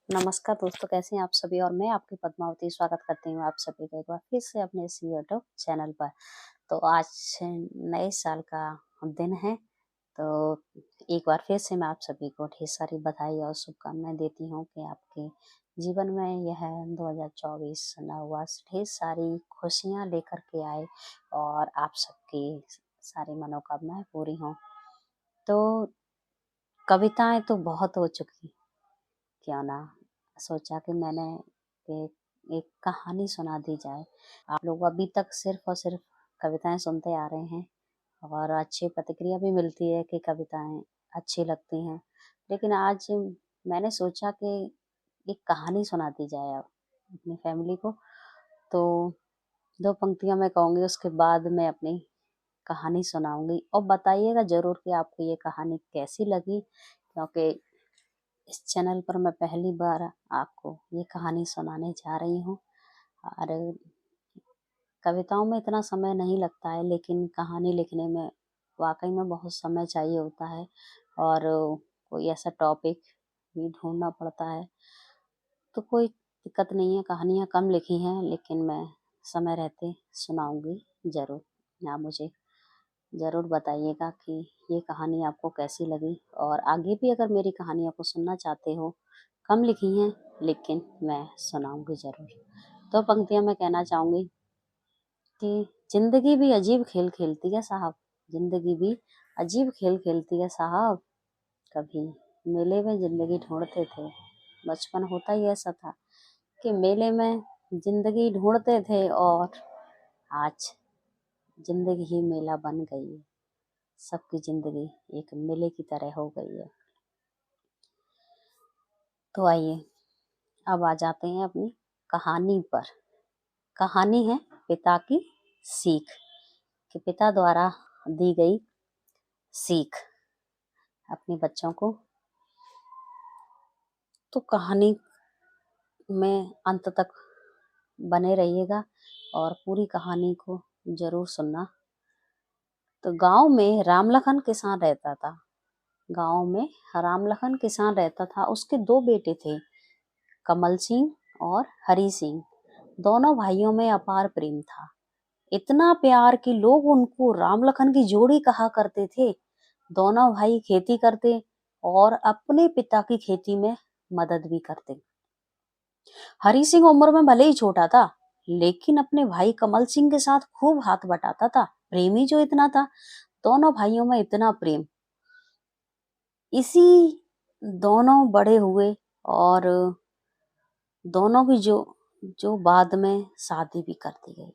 नमस्कार दोस्तों, कैसे हैं आप सभी। और मैं आपकी पद्मावती स्वागत करती हूँ आप सभी का एक बार फिर से अपने इस यूट्यूब चैनल पर। तो आज नए साल का दिन है, तो एक बार फिर से मैं आप सभी को ढेर सारी बधाई और शुभकामनाएं देती हूँ कि आपके जीवन में यह 2024 नववर्ष ढेर सारी खुशियाँ लेकर के आए और आप सबकी सारी मनोकामनाएं पूरी हों। तो कविताएं तो बहुत हो चुकी, क्यों ना सोचा कि मैंने एक कहानी सुना दी जाए। आप लोग अभी तक सिर्फ और सिर्फ कविताएं सुनते आ रहे हैं और अच्छी प्रतिक्रिया भी मिलती है कि कविताएं अच्छी लगती हैं, लेकिन आज मैंने सोचा कि एक कहानी सुना दी जाए अपनी फैमिली को। तो 2 पंक्तियां मैं कहूँगी, उसके बाद मैं अपनी कहानी सुनाऊंगी और बताइएगा ज़रूर कि आपको ये कहानी कैसी लगी, क्योंकि इस चैनल पर मैं पहली बार आपको ये कहानी सुनाने जा रही हूँ। और कविताओं में इतना समय नहीं लगता है, लेकिन कहानी लिखने में वाकई में बहुत समय चाहिए होता है और कोई ऐसा टॉपिक भी ढूंढना पड़ता है। तो कोई दिक्कत नहीं है, कहानियाँ कम लिखी हैं लेकिन मैं समय रहते सुनाऊंगी ज़रूर। आप मुझे ज़रूर बताइएगा कि ये कहानी आपको कैसी लगी, और आगे भी अगर मेरी कहानियों को सुनना चाहते हो, कम लिखी हैं लेकिन मैं सुनाऊंगी ज़रूर। तो पंक्तियाँ मैं कहना चाहूँगी कि जिंदगी भी अजीब खेल खेलती है साहब, जिंदगी भी अजीब खेल खेलती है साहब। कभी मेले में जिंदगी ढूंढते थे, बचपन होता ही ऐसा था कि मेले में जिंदगी ढूंढते थे और आज जिंदगी ही मेला बन गई है। सबकी जिंदगी एक मेले की तरह हो गई है। तो आइए अब आ जाते हैं अपनी कहानी पर। कहानी है पिता की सीख, कि पिता द्वारा दी गई सीख अपने बच्चों को। तो कहानी में अंत तक बने रहिएगा और पूरी कहानी को जरूर सुनना। तो गांव में रामलखन किसान रहता था। गांव में रामलखन किसान रहता था। उसके 2 बेटे थे, कमल सिंह और हरि सिंह। दोनों भाइयों में अपार प्रेम था, इतना प्यार कि लोग उनको रामलखन की जोड़ी कहा करते थे। दोनों भाई खेती करते और अपने पिता की खेती में मदद भी करते। हरि सिंह उम्र में भले ही छोटा था, लेकिन अपने भाई कमल सिंह के साथ खूब हाथ बटाता था। प्रेमी जो इतना था, दोनों भाइयों में इतना प्रेम। इसी दोनों बड़े हुए और दोनों की जो जो बाद में शादी भी कर दी गई।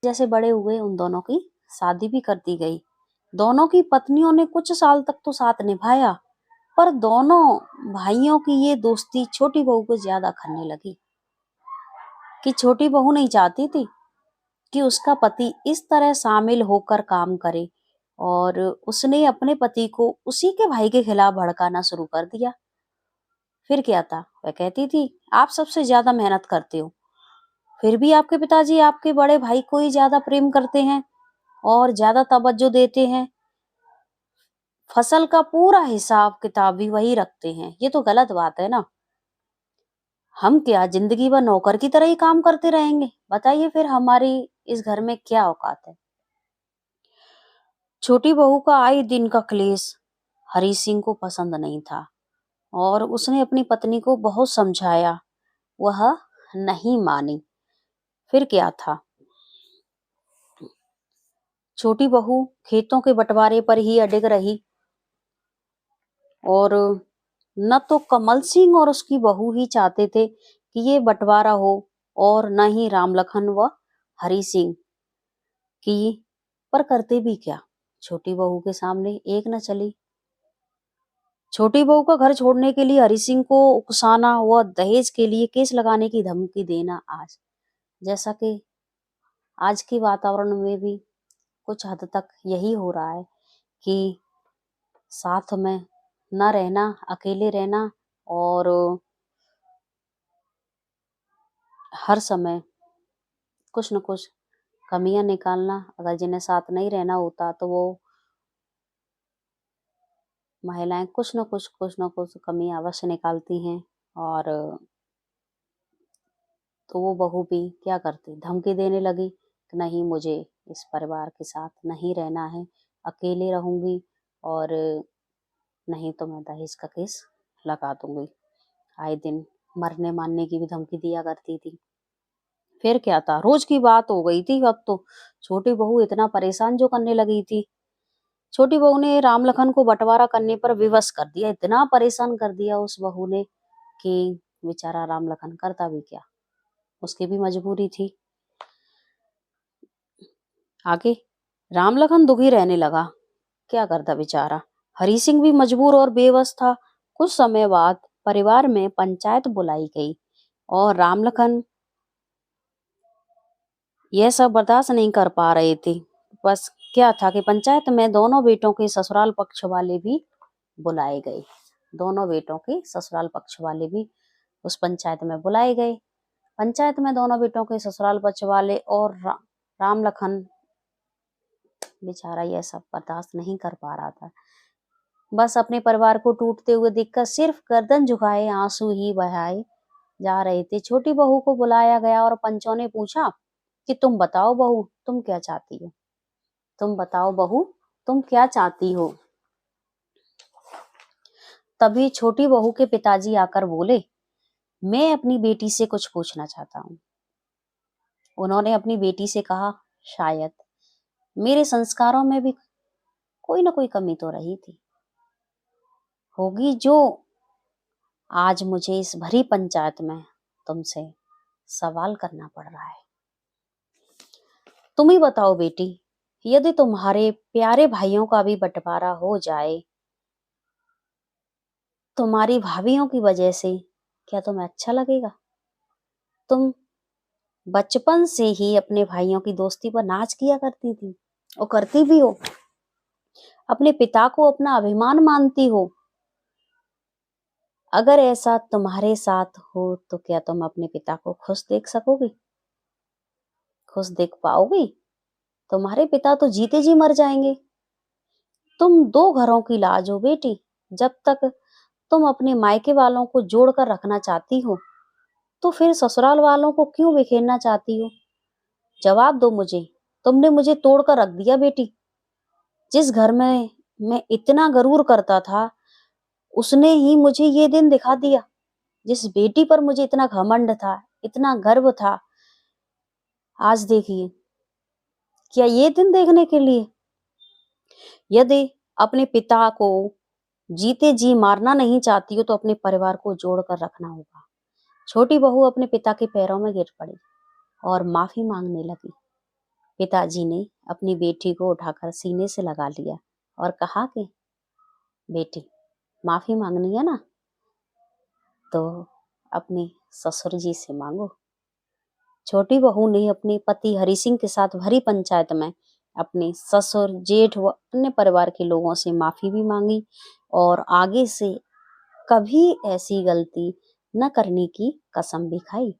जैसे बड़े हुए उन दोनों की शादी भी कर दी गई। दोनों की पत्नियों ने कुछ साल तक तो साथ निभाया, पर दोनों भाइयों की ये दोस्ती छोटी बहू को ज्यादा खलने लगी। कि छोटी बहू नहीं चाहती थी कि उसका पति इस तरह शामिल होकर काम करे, और उसने अपने पति को उसी के भाई के खिलाफ भड़काना शुरू कर दिया। फिर क्या था, वह कहती थी आप सबसे ज्यादा मेहनत करते हो, फिर भी आपके पिताजी आपके बड़े भाई को ही ज्यादा प्रेम करते हैं और ज्यादा तवज्जो देते हैं। फसल का पूरा हिसाब किताब भी वही रखते हैं। ये तो गलत बात है ना। हम क्या जिंदगी भर नौकर की तरह ही काम करते रहेंगे? बताइए फिर हमारी इस घर में क्या औकात है। छोटी बहू का आए दिन का क्लेश हरि सिंह को पसंद नहीं था और उसने अपनी पत्नी को बहुत समझाया, वह नहीं मानी। फिर क्या था, छोटी बहू खेतों के बंटवारे पर ही अडिग रही और न तो कमल सिंह और उसकी बहू ही चाहते थे कि ये बंटवारा हो, और न ही रामलखन व हरि सिंह की। पर करते भी क्या, छोटी बहू के सामने एक न चली। छोटी बहू का घर छोड़ने के लिए हरि सिंह को उकसाना व दहेज के लिए केस लगाने की धमकी देना, आज जैसा कि आज के वातावरण में भी कुछ हद तक यही हो रहा है कि साथ में न रहना, अकेले रहना और हर समय कुछ न कुछ कमियां निकालना। अगर जिन्हें साथ नहीं रहना होता तो वो महिलाएं कुछ न कुछ कमियां अवश्य निकालती हैं। और तो वो बहू भी क्या करती, धमकी देने लगी कि नहीं, मुझे इस परिवार के साथ नहीं रहना है, अकेले रहूंगी, और नहीं तो मैं दहेज का केस लगा दूंगी। आए दिन मरने मारने की भी धमकी दिया करती थी। फिर क्या था, रोज की बात हो गई थी अब तो। छोटी बहू इतना परेशान जो करने लगी थी। छोटी बहू ने राम लखन को बंटवारा करने पर विवश कर दिया, इतना परेशान कर दिया उस बहू ने कि बेचारा राम लखन करता भी क्या, उसकी भी मजबूरी थी। आगे राम लखन दुखी रहने लगा, क्या करता बेचारा। हरी सिंह भी मजबूर और बेबस था। कुछ समय बाद परिवार में पंचायत बुलाई गई और राम लखन यह सब बर्दाश्त नहीं कर पा रहे थे। बस क्या था कि पंचायत में दोनों बेटों के ससुराल पक्ष वाले भी बुलाए गए। दोनों बेटों के ससुराल पक्ष वाले भी उस पंचायत में बुलाए गए। पंचायत में दोनों बेटों के ससुराल पक्ष वाले और राम लखन बेचारा यह सब बर्दाश्त नहीं कर पा रहा था। बस अपने परिवार को टूटते हुए देखकर सिर्फ गर्दन झुकाए आंसू ही बहाए जा रहे थे। छोटी बहू को बुलाया गया और पंचों ने पूछा कि तुम बताओ बहू, तुम क्या चाहती हो? तुम बताओ बहू, तुम क्या चाहती हो? तभी छोटी बहू के पिताजी आकर बोले, मैं अपनी बेटी से कुछ पूछना चाहता हूँ। उन्होंने अपनी बेटी से कहा, शायद मेरे संस्कारों में भी कोई ना कोई कमी तो रही थी होगी, जो आज मुझे इस भरी पंचायत में तुमसे सवाल करना पड़ रहा है। तुम ही बताओ बेटी, यदि तुम्हारे प्यारे भाइयों का भी बंटवारा हो जाए तुम्हारी भाभीियों की वजह से, क्या तुम्हें अच्छा लगेगा? तुम बचपन से ही अपने भाइयों की दोस्ती पर नाच किया करती थी और करती भी हो। अपने पिता को अपना अभिमान मानती हो। अगर ऐसा तुम्हारे साथ हो तो क्या तुम अपने पिता को खुश देख सकोगी? खुश देख पाओगी? तुम्हारे पिता तो जीते जी मर जाएंगे। तुम दो घरों की लाज हो बेटी। जब तक तुम अपने मायके वालों को जोड़कर रखना चाहती हो तो फिर ससुराल वालों को क्यों बिखेरना चाहती हो? जवाब दो मुझे। तुमने मुझे तोड़कर रख दिया बेटी। जिस घर में मैं इतना गरूर करता था उसने ही मुझे ये दिन दिखा दिया। जिस बेटी पर मुझे इतना घमंड था, इतना गर्व था, आज देखिए। क्या ये दिन देखने के लिए? यदि अपने पिता को जीते जी मारना नहीं चाहती हो तो अपने परिवार को जोड़कर रखना होगा। छोटी बहू अपने पिता के पैरों में गिर पड़ी और माफी मांगने लगी। पिताजी ने अपनी बेटी को उठाकर सीने से लगा लिया और कहा कि बेटी, माफी मांगनी है ना तो अपने ससुर जी से मांगो। छोटी बहू ने अपने पति हरि सिंह के साथ भरी पंचायत में अपने ससुर, जेठ व अन्य परिवार के लोगों से माफी भी मांगी और आगे से कभी ऐसी गलती न करने की कसम भी खाई।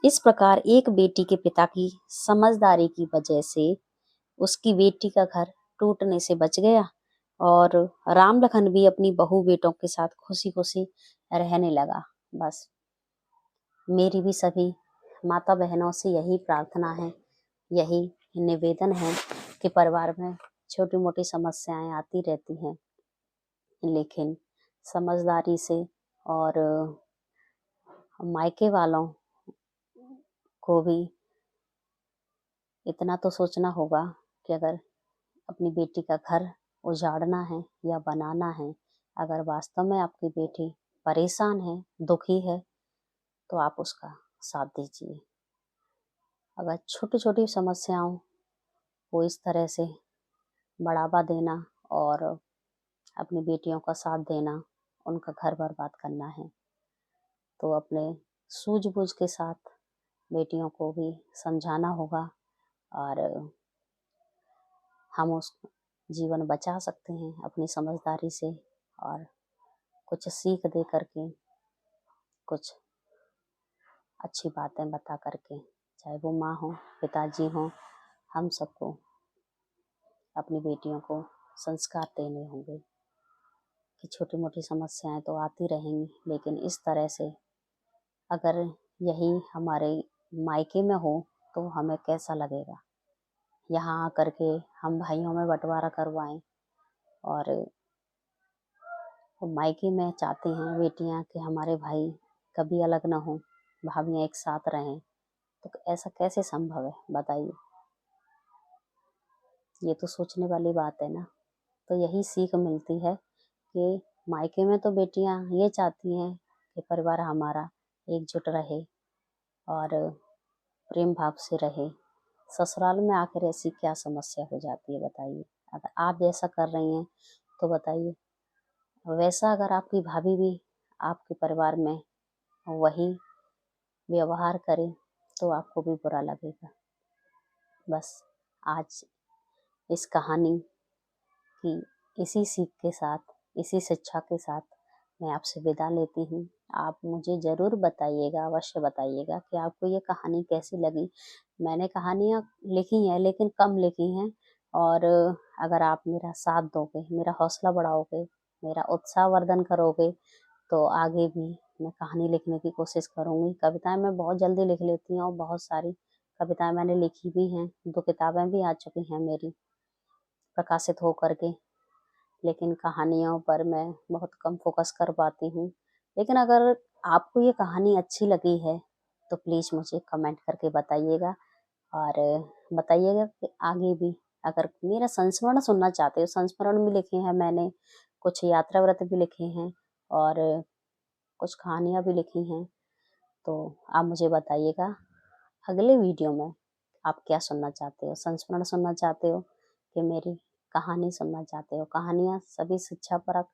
इस प्रकार एक बेटी के पिता की समझदारी की वजह से उसकी बेटी का घर टूटने से बच गया और राम लखन भी अपनी बहू बेटों के साथ खुशी खुशी रहने लगा। बस मेरी भी सभी माता बहनों से यही प्रार्थना है, यही निवेदन है कि परिवार में छोटी मोटी समस्याएं आती रहती हैं, लेकिन समझदारी से और मायके वालों को भी इतना तो सोचना होगा कि अगर अपनी बेटी का घर उजाड़ना है या बनाना है, अगर वास्तव में आपकी बेटी परेशान है, दुखी है, तो आप उसका साथ दीजिए। अगर छोटी छोटी समस्याओं को इस तरह से बढ़ावा देना और अपनी बेटियों का साथ देना, उनका घर बर्बाद करना है, तो अपने सूझबूझ के साथ बेटियों को भी समझाना होगा और हम उस जीवन बचा सकते हैं अपनी समझदारी से और कुछ सीख दे करके, कुछ अच्छी बातें बता करके, चाहे वो माँ हो, पिताजी हो, हम सबको अपनी बेटियों को संस्कार देने होंगे कि छोटी-मोटी समस्याएँ तो आती रहेंगी, लेकिन इस तरह से अगर यही हमारे मायके में हो तो हमें कैसा लगेगा। यहाँ आकर के हम भाइयों में बँटवारा करवाएँ और मायके में चाहती हैं बेटियाँ कि हमारे भाई कभी अलग ना हों, भाभियाँ एक साथ रहें, तो ऐसा कैसे संभव है बताइए। ये तो सोचने वाली बात है ना। तो यही सीख मिलती है कि मायके में तो बेटियाँ ये चाहती हैं कि परिवार हमारा एकजुट रहे और प्रेम भाव से रहे। ससुराल में आकर ऐसी क्या समस्या हो जाती है बताइए। अगर आप जैसा कर रही हैं तो बताइए, वैसा अगर आपकी भाभी भी आपके परिवार में वही व्यवहार करे तो आपको भी बुरा लगेगा। बस आज इस कहानी की इसी सीख के साथ, इसी शिक्षा के साथ मैं आपसे विदा लेती हूँ। आप मुझे ज़रूर बताइएगा, अवश्य बताइएगा कि आपको ये कहानी कैसी लगी। मैंने कहानियाँ लिखी हैं लेकिन कम लिखी हैं, और अगर आप मेरा साथ दोगे, मेरा हौसला बढ़ाओगे, मेरा उत्साहवर्धन करोगे तो आगे भी मैं कहानी लिखने की कोशिश करूँगी। कविताएँ मैं बहुत जल्दी लिख लेती हूँ और बहुत सारी कविताएँ मैंने लिखी भी हैं। 2 किताबें भी आ चुकी हैं मेरी प्रकाशित हो कर के। लेकिन कहानियों पर मैं बहुत कम फोकस कर पाती हूँ। लेकिन अगर आपको ये कहानी अच्छी लगी है तो प्लीज़ मुझे कमेंट करके बताइएगा, और बताइएगा कि आगे भी अगर मेरा संस्मरण सुनना चाहते हो, संस्मरण भी लिखे हैं मैंने, कुछ यात्रा व्रत भी लिखे हैं और कुछ कहानियाँ भी लिखी हैं, तो आप मुझे बताइएगा अगले वीडियो में आप क्या सुनना चाहते हो, संस्मरण सुनना चाहते हो कि मेरी कहानी सुनना चाहते हो। कहानियाँ सभी शिक्षापरक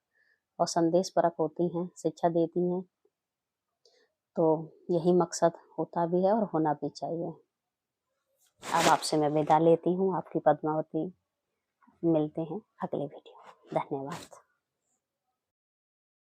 और संदेशपरक होती हैं, शिक्षा देती हैं, तो यही मकसद होता भी है और होना भी चाहिए। अब आपसे मैं विदा लेती हूँ, आपकी पद्मावती। मिलते हैं अगले वीडियो में। धन्यवाद।